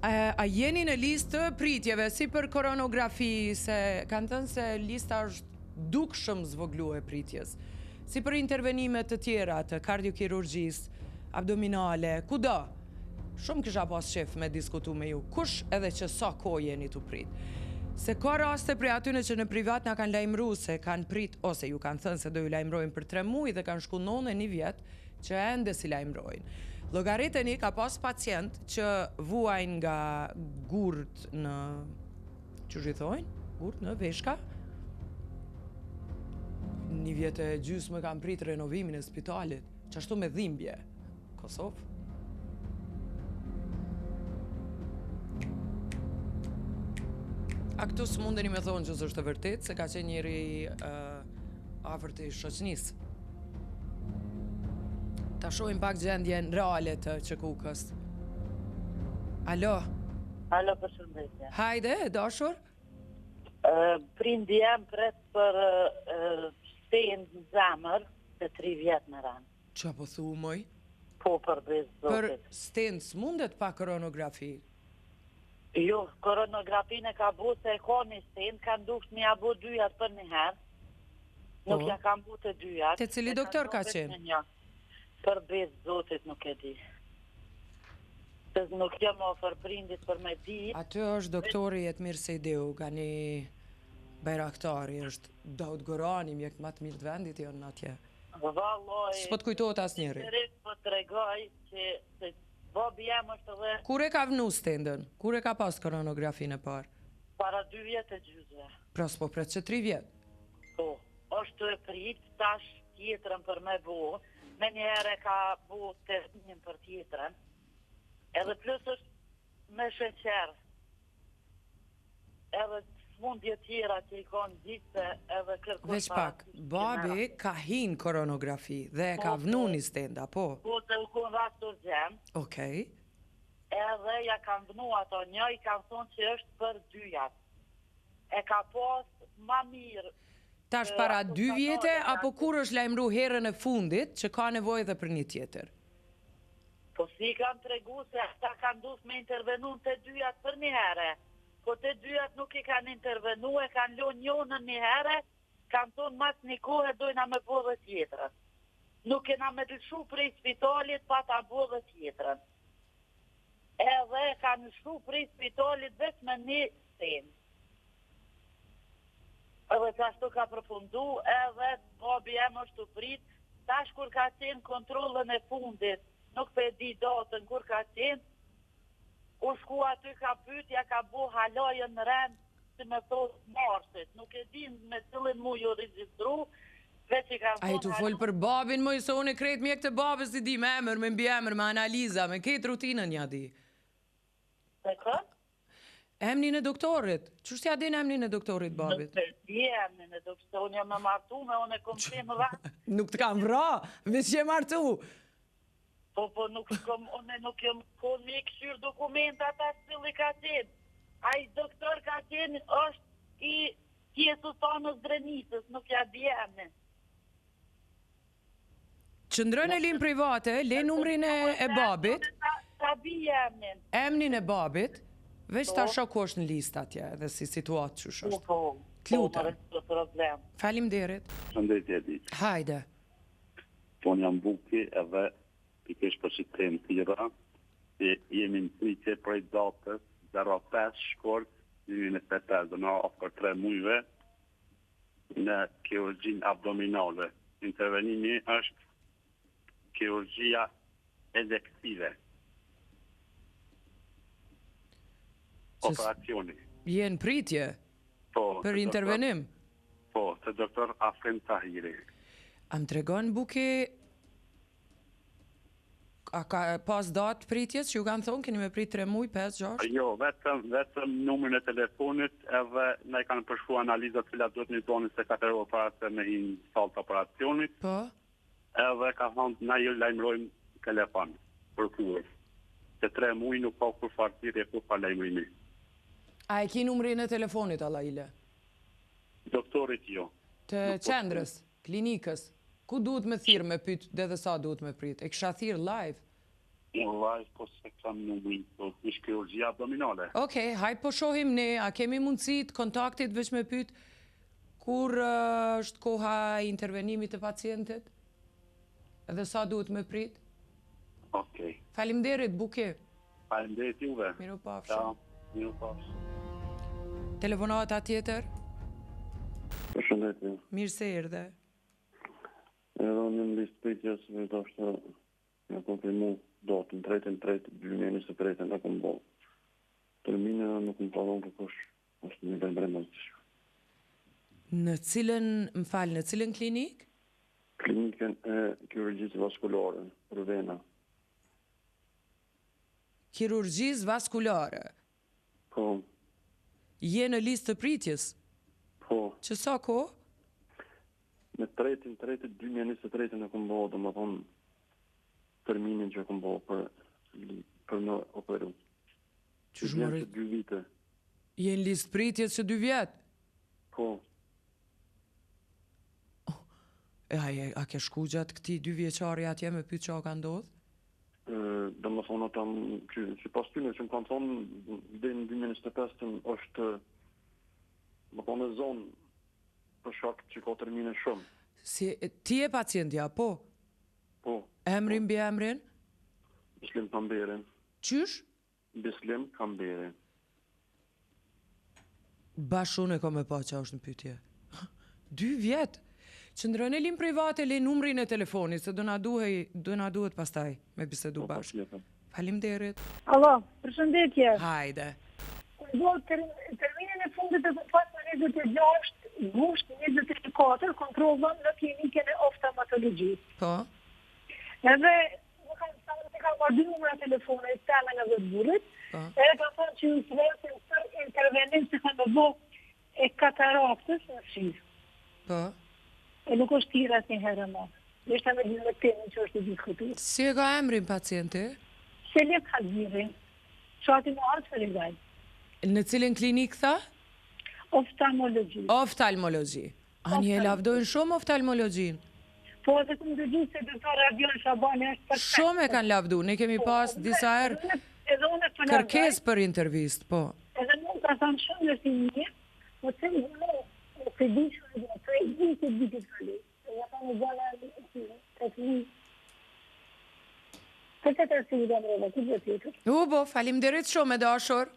A jeni në listë të pritjeve, si për koronografi, se kanë thënë se lista është dukshëm zvoglu e pritjes, si për intervenimet të tjera të kardiokirurgjisë, abdominale, kudo. Shumë kisha pas shef me diskutu me ju, kush edhe që sa kohë jeni të prit. Se ka raste prej atyne që në privat na kanë lajmëru se kanë prit, ose ju kanë thënë se do ju lajmërojnë për 3 muaj dhe kanë shku 9 vjet që ende si lajmërojnë. Llogariteni ka pas pacient që vuajnë nga gurt në, që thojnë, gurt në veshka. 1 vjet e gjysmë kanë prit renovimin e spitalit, qashtu me dhimbje. Kosovë. A këtu së mundeni me thonë që është e vërtet, se ka qenë njëri afër të shoqënisë. Ta shohim pak gjendjen reale të Qekukës. Alo? Alo, përshëndetje. Hajde, dashur? Prindi jam pret për shtenë në zemër të 3 vjet në ranë. Qa po thu, moj? Po, për bezë zotit. Për stenë s'mundet pa koronografi? Jo, koronografin e ka bu se e ka një stenë, kanë dukt një abu 2 jatë për një herë. Nuk ja kam bu të 2 jatë. Te cili doktor ka qenë? Për bezë zotit nuk e di. Se nuk jam ofër prindit për me di. Aty është doktori Jetmir Sejdeu, ka një bajraktari, është Daud Gorani, mjek më të mirë të vendit jo në atje. Valoj, s'po të kujtohet as njëri. Po të regoj që babi jam është dhe... Kur e ka vënu stendën? Kur e ka pas koronografin e parë? Para 2 vjet e gjysmë. Pra s'po pret që 3 vjet? Po, është e prit, tash tjetrën për me bu, me njëherë ka bu të një për tjetrën, edhe plus është me sheqer, edhe smundje tjera që i konë gjithë edhe kërkur... Veç pak, babi ka hinë koronografi dhe e ka vënu një stenda, po? Po, të u konë rast urgent. Okej. Edhe ja kanë vënu ato një, i kanë thonë që është për 2 jatë. E ka pas ma mirë... Tash para 2 vjete, apo kur është lajmëru herën e fundit që ka nevojë dhe për një tjetër? Po si kanë tregu se ata kanë dus me intervenu të 2 jatë për një herë. Po të 2 jatë nuk i kanë intervenu, e kanë lo njonën një herë, kanë thonë mas një kohë dojna me bo dhe tjetërën. Nuk kena me lëshu prej spitalit pa ta bo dhe tjetërën. Edhe kanë lëshu prej spitalit veç me një stenë. Edhe që ashtu ka përfundu, edhe babi jem është të prit, tash kur ka qenë kontrolën e fundit, nuk pe di datën kur ka qenë, u shku aty ka pytja, ka bu halajën në rend, si me thosë marsit, nuk e din me cilin mu ju registru, veç i ka thonë... A i tu folë për babin, moj, se unë e kretë mjek të babës si di me emër, me mbi emër, me analiza, me ketë rutinën ja di. Se këtë? Emnin e doktorit. Qështë ja din emnin e doktorit babit? Nuk e di emnin e doktorit, unë jam me martu me, unë e kom qenë rratë. Nuk të kam vra, veç që e martu. Po, unë nuk jam konë me i këshyrë dokumentat asë cili ka qenë. A i doktor ka qenë është i Jezus Tanës Drenisës, nuk ja di emnin. Qëndrën e lim private, le numrin e babit. Ta di emnin. Emnin e babit. Veç ta shoku është në listë atje, edhe si situatë që është. Po, T'lutem. problem. Falimderit. Shëndetje ditë. Hajde. Po jam buki edhe i kesh për shqitem tira, jemi në pritje prej datës 05 shkort 2025, dhe në ofër 3 mujve në kirurgjin abdominale. Intervenimi është kirurgjia elektive. Operacioni. Jenë pritje? Po. Për intervenim? Po, të doktor Afrin Tahiri. Am tregon buki, a ka pas datë pritjes që ju kanë thonë, keni me prit 3 muj, 5, 6? Jo, vetëm numrin e telefonit edhe ne kanë përshku analizat cilat duhet një toni se 4 operacione me hinë salë të operacionit. Po? Edhe ka thonë na ju lajmërojmë telefon për kurës. Se 3 muj nuk pa kur fartiri e kur pa lajmërimi. A e ki numrin e telefonit, Allaile? Doktorit jo. Të qendrës, klinikës, ku duhet me thirë me pyt dhe sa duhet me prit? E kësha thirë live? Vaj, po se kam numrin, po ish kirurgjia abdominale. Okej, hajt po shohim ne, a kemi mundësi të kontaktit veç me pyet kur është koha e intervenimit të pacientit? Edhe sa duhet me prit? Okej. Faleminderit, buke. Faleminderit juve. Miru pafshim. Ciao. Miru pafshim. Telefonata tjetër? Përshëndetje. Mirë se erdhe. Edhe unë në listë pritjes, vetë është në konfirmu datën 3/3/2023 në kom bo. Termine nuk më talon përkosh, është një vend brenda të shku. Në cilën, më falë, në cilën klinik? Klinikën e kirurgjisë vaskulare, për vena. Kirurgjisë vaskulare. Po, Je në listë të pritjes? po, Që sa ko? në 3/3/2023 në kom bo, do më thonë terminin që kom bo për në operu. Që Qysh vjen mori? të 2 vite. Je në listë pritjes që 2 vjetë? Po, A ke shku gjatë këti 2 vjeqari atje me pyet që ka ndodhë? do më thonë ata që pas tyne që më kanë thonë dhe në 2025 është më thonë e zonë për shak që ka termine shumë. Si, ti e pacientja, po? Po, Emrin mbi emrin? Bislim Kamberin. Qysh? Bislim Kamberin. Bashun e ko me pa që është në pytje. 2 vjetë? Qëndrën e lim private, le numrin e telefonit, se do na duhet pastaj me bisedu bashkë. Faleminderit. Alo, përshëndetje. Hajde. Do terminin e fundit të pas në 26 gusht 24 kontrollon në klinikën e oftalmologjisë. Po? Edhe më kanë marrë 2 numra telefone të temën e vetë burrit. Po? Edhe kanë thënë që ju svesin për intervenim që kanë bëu e kataraktës në shif. Po? E nuk është tira asnjë herë më. Ishte me gjithë temën që është diskutuar. Si e ka emrin pacienti? Selim Haziri. Çati më ardh për gaj. Në cilin klinik tha? Oftalmologji. Oftalmologji. Ani e lavdojnë shumë oftalmologjin. Po, dhe të më dëgju se doktor Radion Shabani është për Shumë e kanë lavdu, ne kemi pas disa herë edhe unë të kërkes për intervist, po. Edhe mund të thamë shumë në si një, po të një të di shumë dhe, të di të di të fali. Ja ka në gjana të një. Për të të si dhe mreve, këtë dhe tjetër. U bo, faleminderit shumë e dashur.